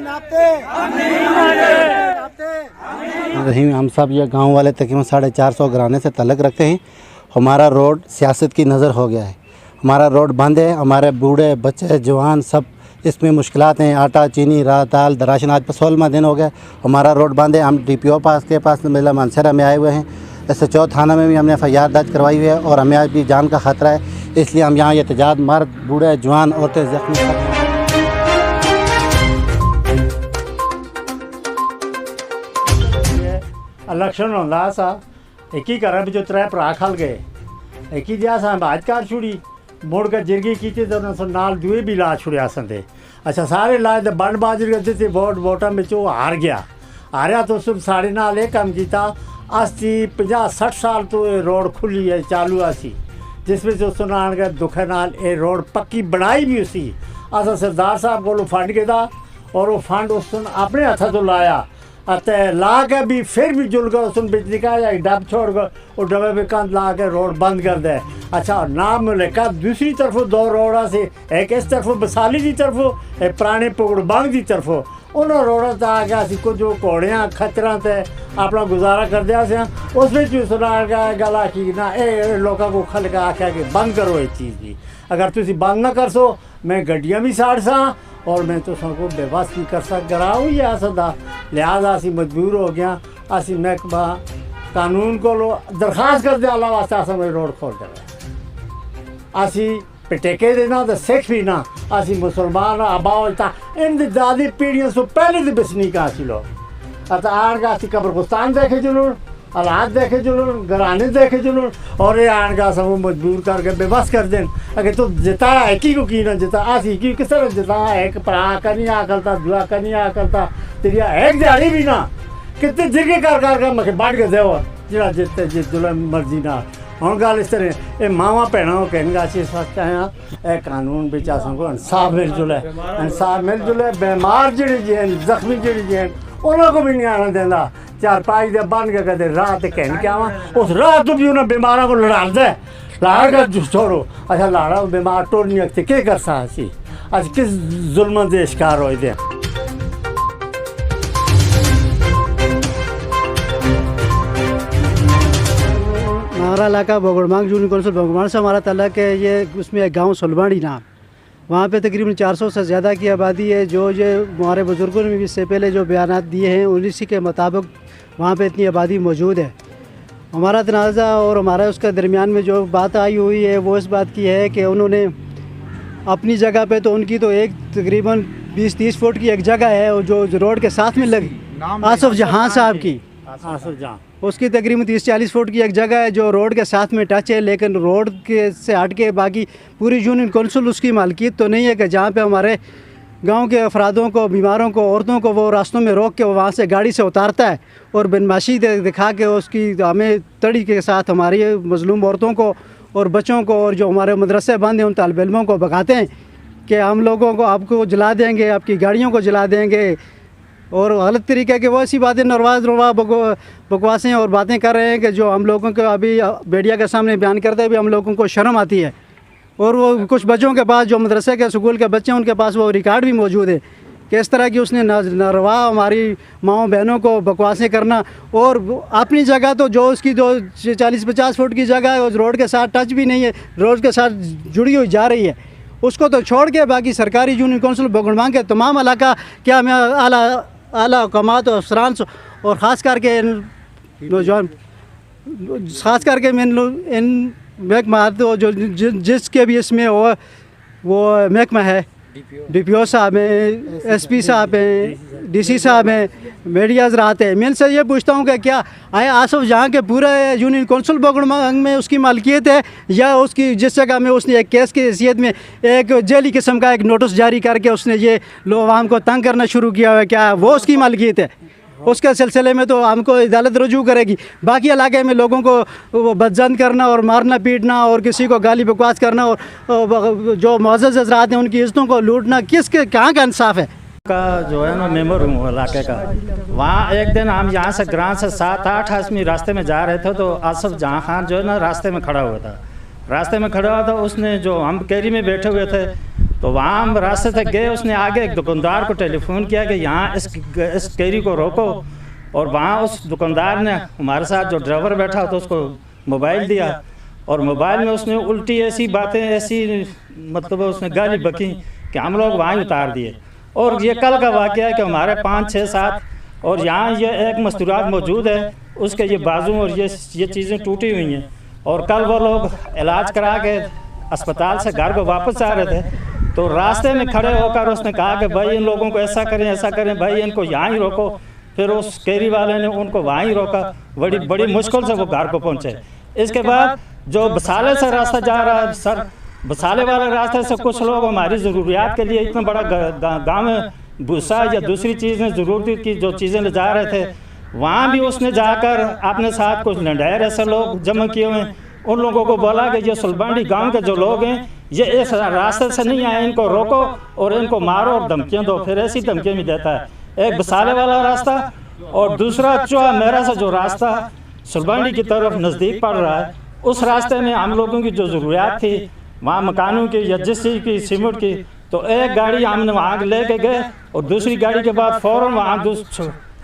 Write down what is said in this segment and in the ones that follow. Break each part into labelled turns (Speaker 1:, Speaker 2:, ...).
Speaker 1: नापते रहीम। हम सब ये गांव वाले तकरीबन 450 घराने से तल्लक रखते हैं। हमारा रोड सियासत की नज़र हो गया है। हमारा रोड बंद है। हमारे बूढ़े बच्चे जवान सब इसमें मुश्किलात हैं। आटा चीनी दाल राशन आज पर 16वां दिन हो गया हमारा रोड बंद है। हम DPO के पास मतलब मानसरा में आए हुए हैं। SHO थाना में भी हमने FIR दर्ज करवाई हुई है और हमें आज भी जान का ख़तरा है। इसलिए हम यहाँ एहतजाज मर्द बूढ़े जवान औरतें जख्मी
Speaker 2: इलेक्शन होंदा सा एक ही घर जो 3 भरा खल गए एक ही दिया सा बाज कर छुड़ी मुड़ के जिरगी की तो नाल दुए भी ला छुड़िया संदे। अच्छा सारे लाए तो बंड बाजरी करते थे वोटा में हार गया। हारिया तो सिर्फ साढ़े नाल एक काम किया। अस्सी 50-60 साल तो ये रोड खुली है चालू आसी जिसमें जो सुनान के दुखे नाल ये रोड पक्की बनाई भी उसी असा सरदार साहब को फंड के था और वो फंड उस दिन अपने हथा तो लाया अते ला के भी फिर भी जुल गए उस बिजली का डब छोड़ गए और डबे में कंध ला के रोड बंद कर दे। अच्छा नाम लेका दूसरी तरफ 2 रोड़ा से एक इस तरफ बसाली की तरफ एक पुराने पुगड़ बांग की तरफ उन्होंने रोड़ा तो आ गया कुछ जो घोड़ियाँ खच्चर से अपना गुजारा कर दिया से उस भी सुना गल आखी ना ये लोगों को खल के आख्या कि बंद करो ये चीज़ भी अगर तुम बंद ना कर सो मैं गड्डियाँ भी साड़ सा और मैं तो सबको बेबस भी कर सकता ही आ सकता। लिहाजा असी मजबूर हो गया असी महकमा कानून को दरखास्त कर दिया वास्ते अस रोड खोल कर असी पटेके देना तो सिख भी ना असी मुसलमान आबाता इन दादी पीढ़ियों से पहले तो बसनीक आसी लोग अत आन का असी कब्रस्तान देखे जरूर हालात देखे जरूर घराने देखे जरूर और ये आन का सब मजबूर करके बेबस कर दें। अगर तो जिता एक ही को की ना जिता आसी की किस तरह जिता एक परा का नहीं आ करता दुआ का नहीं आ करता तेरिया एक दिहाड़ी भी ना कितने जिरगे कर मखे बांट के देव जरा जितते जित जो मर्जी ना हम गल इस तरह ये मावा भैन कहने अस इस वास्ते आए कानून बिच को इंसाफ मिल जुले बीमार जी जख्मी जी उन्होंने को भी नहीं आना देना 4-5 दिन बन के कहते रात कहने के आवा उस रात तो भी उन्हें बीमारों को लड़ा दे लाड़ का छोड़ो। अच्छा लाड़ा बीमार टोर नहीं रखते क्या कर सा असी अस किस जुल्म के शिकार हो दे।
Speaker 3: हमारा इलाका भगोड़मांग जूनियर कौंसिल भगवान से हमारा तल्लक है। ये उसमें एक गाँव सुलबाड़ी नाम वहाँ पे तकरीबन 400 से ज़्यादा की आबादी है। जो हमारे बुज़ुर्गों ने भी इससे पहले जो बयानात दिए हैं उसी के मुताबिक वहाँ पे इतनी आबादी मौजूद है। हमारा तनाज़ा और हमारा उसके दरमियान में जो बात आई हुई है वो इस बात की है कि उन्होंने अपनी जगह पे तो उनकी तो एक तकरीबन 20-30 फुट की एक जगह है और जो रोड के साथ में लगी आसफ जहाँ साहब की उसकी तकरीबन 30-40 फुट की एक जगह है जो रोड के साथ में टच है। लेकिन रोड के से हट के बाकी पूरी यूनियन कौंसिल उसकी मालकियत तो नहीं है कि जहाँ पे हमारे गांव के अफरादों को बीमारों को औरतों को वो रास्तों में रोक के वहाँ से गाड़ी से उतारता है और बदमाशी दिखा के उसकी हमें तड़ी के साथ हमारी मजलूम औरतों को और बच्चों को और जो हमारे मदरसे बंद हैं उन तालिब इल्मों को भगाते हैं कि हम लोगों को आपको जला देंगे आपकी गाड़ियों को जला देंगे और गलत तरीके के वो ऐसी बातें बकवासें और बातें कर रहे हैं कि जो हम लोगों को अभी मीडिया के सामने बयान करते भी हम लोगों को शर्म आती है। और वो कुछ बच्चों के पास जो मदरसे के स्कूल के बच्चे हैं उनके पास वो रिकॉर्ड भी मौजूद है कि इस तरह की उसने नरवा हमारी माओ बहनों को बकवासें करना और अपनी जगह तो जो उसकी जो 40-50 फुट की जगह है उस रोड के साथ टच भी नहीं है, रोड के साथ जुड़ी हुई जा रही है, उसको तो छोड़ के बाकी सरकारी यूनियन कौंसिल भगोड़मांग के तमाम इलाका क्या मैं आला हुकामात और अफसरान और ख़ास करके नौजवान ख़ास करके इन महकमा तो जो जिसके भी इसमें वो महकमा है DPO साहब हैं, SP साहब हैं, DC साहब हैं, मीडिया हज़रात हैं। मैं इनसे ये पूछता हूँ कि क्या आए आसफ जहाँ के पूरे यूनियन कौंसिल भगोड़मांग में उसकी मालकियत है या उसकी जिस जगह में उसने एक केस की हैसियत में एक जेली किस्म का एक नोटिस जारी करके उसने ये लोग आवाम को तंग करना शुरू किया है, क्या वो उसकी मालकियत है? उसके सिलसिले में तो हमको अदालत रजू करेगी। बाकी इलाके में लोगों को बदजन करना और मारना पीटना और किसी को गाली बकवास करना और जो मुअज़्ज़ज़ हज़रात हैं उनकी इज़्ज़तों को लूटना किसके कहाँ का इंसाफ है?
Speaker 2: का जो है ना मेंबर हूँ इलाके का। वहाँ एक दिन हम यहाँ से ग्रां से 7-8 आदमी रास्ते में जा रहे थे तो आसफ जहाँ खान जो है ना रास्ते में खड़ा हुआ था। रास्ते में खड़ा हुआ था उसने जो हम कैरी में बैठे हुए थे
Speaker 4: तो वहाँ हम रास्ते तक गए। उसने आगे एक दुकानदार को टेलीफोन किया कि यहाँ इस कैरी को रोको, और वहाँ उस दुकानदार ने हमारे साथ जो ड्राइवर बैठा तो उसको मोबाइल दिया, और मोबाइल में उसने उल्टी ऐसी बातें, ऐसी मतलब उसने गाली बकी कि हम लोग वहाँ ही उतार दिए। और ये कल का वाक़या है कि हमारे 5, 6, 7 और यहाँ ये एक मस्तूरात मौजूद है, उसके ये बाजू और ये चीज़ें टूटी हुई हैं। और कल वो लोग इलाज करा के अस्पताल से घर को वापस आ रहे थे, तो रास्ते में खड़े होकर उसने कहा कि भाई इन लोगों को ऐसा करें भाई, इनको यहाँ ही रोको। फिर उस कैरी वाले ने उनको वहाँ ही रोका। बड़ी मुश्किल से वो घर को पहुँचे। इसके बाद जो बसाले से रास्ता जा रहा है सर, बसाले वाले रास्ते से कुछ लोग हमारी ज़रूरियात के लिए इतना बड़ा गाँव में भूसा या दूसरी चीज़ें ज़रूरत की जो चीज़ें ले जा रहे थे, वहाँ भी उसने जाकर अपने साथ कुछ लंडेर ऐसे लोग जमा किए हुए हैं। उन लोगों को बोला कि ये सुलबानी गांव के जो लोग हैं ये इस रास्ते से नहीं आए, इनको रोको और इनको मारो और धमकियाँ दो। फिर ऐसी धमकियाँ भी देता है। एक बसाले वाला रास्ता और दूसरा चूहा मेरा से जो रास्ता सुलबानी की तरफ नज़दीक पड़ रहा है, उस रास्ते में हम लोगों की जो ज़रूरियात थी वहाँ मकानों की या जिस चीज़ की सीमेंट की, तो एक गाड़ी हमने वहाँ ले के गए और दूसरी गाड़ी के बाद फ़ौरन वहाँ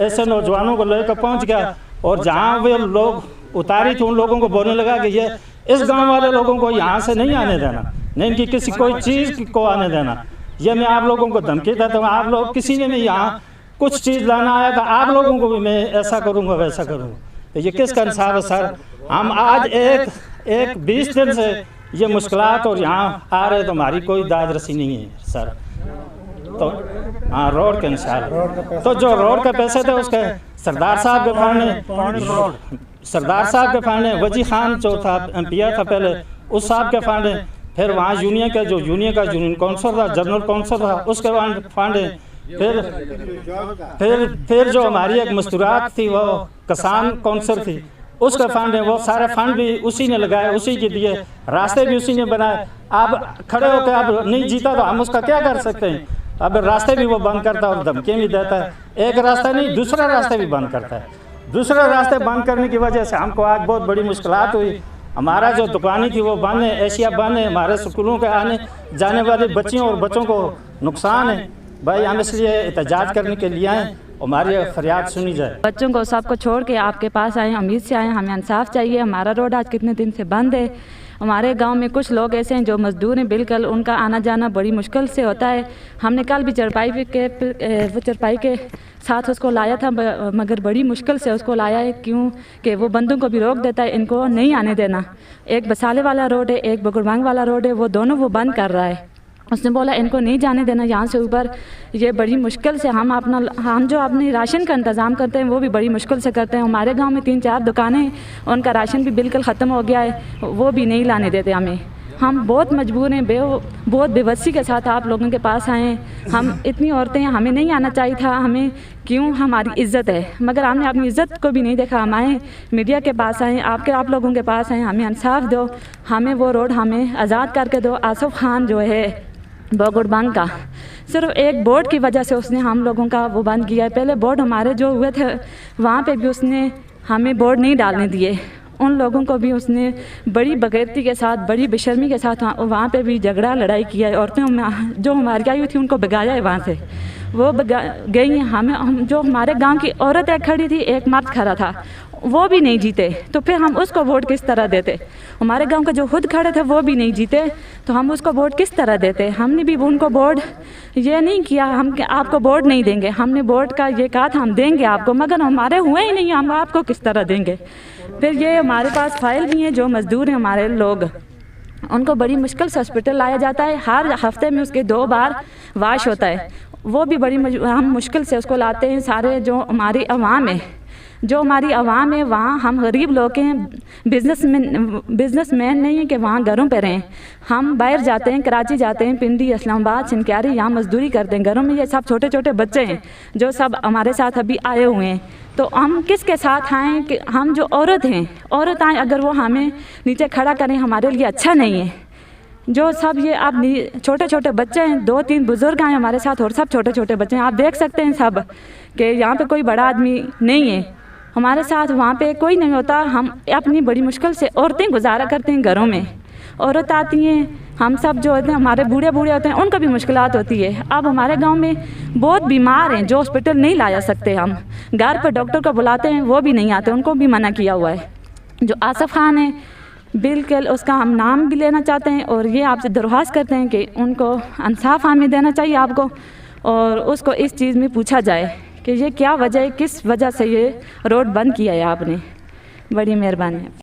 Speaker 4: ऐसे नौजवानों को लेकर पहुँच गया। और जहाँ वे लोग उतारी थी उन लोगों को बोलने लगा कि ये इस गांव वाले लोगों को यहाँ से नहीं आने देना, नहीं इनकी किसी कोई चीज़ को आने देना। ये मैं आप लोगों को धमकी देता हूँ, आप लोग किसी ने भी यहाँ कुछ चीज़ लाना आया था, आप लोगों को भी मैं ऐसा करूँगा वैसा करूँगा। तो ये किसका इंसाफ है सर? हम आज एक 20 दिन से ये मुश्किलात और यहाँ आ रहे तो हमारी कोई दाद रसी नहीं है सर। तो हाँ, रोड के इंशाल्लाह तो जो रोड के पैसे थे उसके सरदार साहब के फांडे वजी खान जो था एम्पियर था पहले, उस साहब के फांडे, फिर वहाँ यूनियन का जो यूनियन काउंसिल था, जनरल काउंसिल था, उसके फांडे, फिर जो हमारी एक मस्तूरात थी वो किसान काउंसिल थी, उसका फंड है, वो सारे फंड भी उसी ने लगाए, उसी के दिए, रास्ते भी उसी ने बनाए। आप खड़े होकर आप नहीं जीता तो हम उसका क्या कर सकते हैं? अब रास्ते भी वो बंद करता है और धमकियाँ भी देता है। एक रास्ता नहीं दूसरा रास्ते भी बंद करता है। दूसरा रास्ते बंद करने की वजह से हमको आज बहुत बड़ी मुश्किलात हुई। हमारा जो दुकानें थी वो बंद है, एशिया बंद है, हमारे स्कूलों के आने जाने वाली बच्चियों और बच्चों को नुकसान है। भाई हम इसलिए एहतजाज करने के लिए आए, हमारी फरियाद सुनी जाए।
Speaker 5: बच्चों को सबको छोड़ के आपके पास आए, उम्मीद से आए, हमें इंसाफ चाहिए। हमारा रोड आज कितने दिन से बंद है। हमारे गांव में कुछ लोग ऐसे हैं जो मजदूर हैं, बिल्कुल उनका आना जाना बड़ी मुश्किल से होता है। हमने कल भी चरपाई के साथ उसको लाया था, मगर बड़ी मुश्किल से उसको लाया है। क्यों कि वो बंदों को भी रोक देता है, इनको नहीं आने देना। एक बसाले वाला रोड है, एक बगुड़बांग वाला रोड है, वो दोनों वो बंद कर रहा है। उसने बोला इनको नहीं जाने देना यहाँ से ऊपर। ये बड़ी मुश्किल से हम जो अपने राशन का इंतज़ाम करते हैं वो भी बड़ी मुश्किल से करते हैं। हमारे गांव में 3-4 दुकानें हैं, उनका राशन भी बिल्कुल ख़त्म हो गया है, वो भी नहीं लाने देते हमें। हम बहुत मजबूर हैं, बहुत बेबसी के साथ आप लोगों के पास आए। हम इतनी औरतें हैं, हमें नहीं आना चाहिए था। हमें क्यों, हमारी इज़्ज़त है, मगर हमने अपनी इज़्ज़त को भी नहीं देखा। हम आए मीडिया के पास आए, आप लोगों के पास आए, हमें इंसाफ दो, हमें वो रोड हमें आज़ाद करके दो। आसफ खान जो है बगुड़बांग का, सिर्फ एक बोर्ड की वजह से उसने हम लोगों का वो बंद किया है। पहले बोर्ड हमारे जो हुए थे वहाँ पे भी उसने हमें बोर्ड नहीं डालने दिए। उन लोगों को भी उसने बड़ी बगैरती के साथ, बड़ी बेशर्मी के साथ वहाँ पे भी झगड़ा लड़ाई किया है। औरतें जो हमारी आई हुई थी उनको भगाया है वहाँ से, वो गई हैं। हम जो हमारे गांव की औरत एक खड़ी थी, एक मर्द खड़ा था, वो भी नहीं जीते, तो फिर हम उसको वोट किस तरह देते? हमारे गांव के जो खुद खड़े थे वो भी नहीं जीते, तो हम उसको वोट किस तरह देते? हमने भी उनको वोट ये नहीं किया हम आपको वोट नहीं देंगे। हमने वोट का ये कहा था हम देंगे आपको, मगर हमारे हुए ही नहीं, हम आपको किस तरह देंगे? फिर ये हमारे पास फाइल भी हैं, जो मज़दूर हैं हमारे लोग, उनको बड़ी मुश्किल से हॉस्पिटल लाया जाता है। हर हफ्ते में उसके 2 बार वाश होता है, वो भी बड़ी हम मुश्किल से उसको लाते हैं। सारे जो हमारी आवाम है वहाँ हम गरीब लोग हैं, बिजनेसमैन नहीं है कि वहाँ घरों पे रहें। हम बाहर जाते हैं, कराची जाते हैं, पिंडी, इस्लामाबाद, सिंक्यारी, यहाँ मजदूरी करते हैं। घरों में ये सब छोटे छोटे बच्चे हैं जो सब हमारे साथ अभी आए हुए हैं। तो हम किसके साथ आएँ कि हम जो औरत आएँ, अगर वो हमें नीचे खड़ा करें हमारे लिए अच्छा नहीं है। जो सब ये आप छोटे छोटे बच्चे हैं, 2-3 बुज़ुर्ग आए हमारे साथ और सब छोटे छोटे बच्चे हैं। आप देख सकते हैं सब कि यहाँ पे कोई बड़ा आदमी नहीं है हमारे साथ, वहाँ पे कोई नहीं होता। हम अपनी बड़ी मुश्किल से औरतें गुजारा करते हैं घरों में। औरत आती हैं, हम सब जो होते हैं, हमारे बूढ़े बूढ़े होते हैं, उनको भी मुश्किलात होती है। अब हमारे गांव में बहुत बीमार हैं जो हॉस्पिटल नहीं ला जा सकते, हम घर पर डॉक्टर को बुलाते हैं वो भी नहीं आते, उनको भी मना किया हुआ है। जो आसफ़ खान है बिल्कुल उसका हम नाम भी लेना चाहते हैं और ये आपसे दरख्वास्त करते हैं कि उनको इंसाफ हमें देना चाहिए आपको, और उसको इस चीज़ में पूछा जाए कि ये क्या वजह है, किस वजह से ये रोड बंद किया है आपने। बड़ी मेहरबानी है।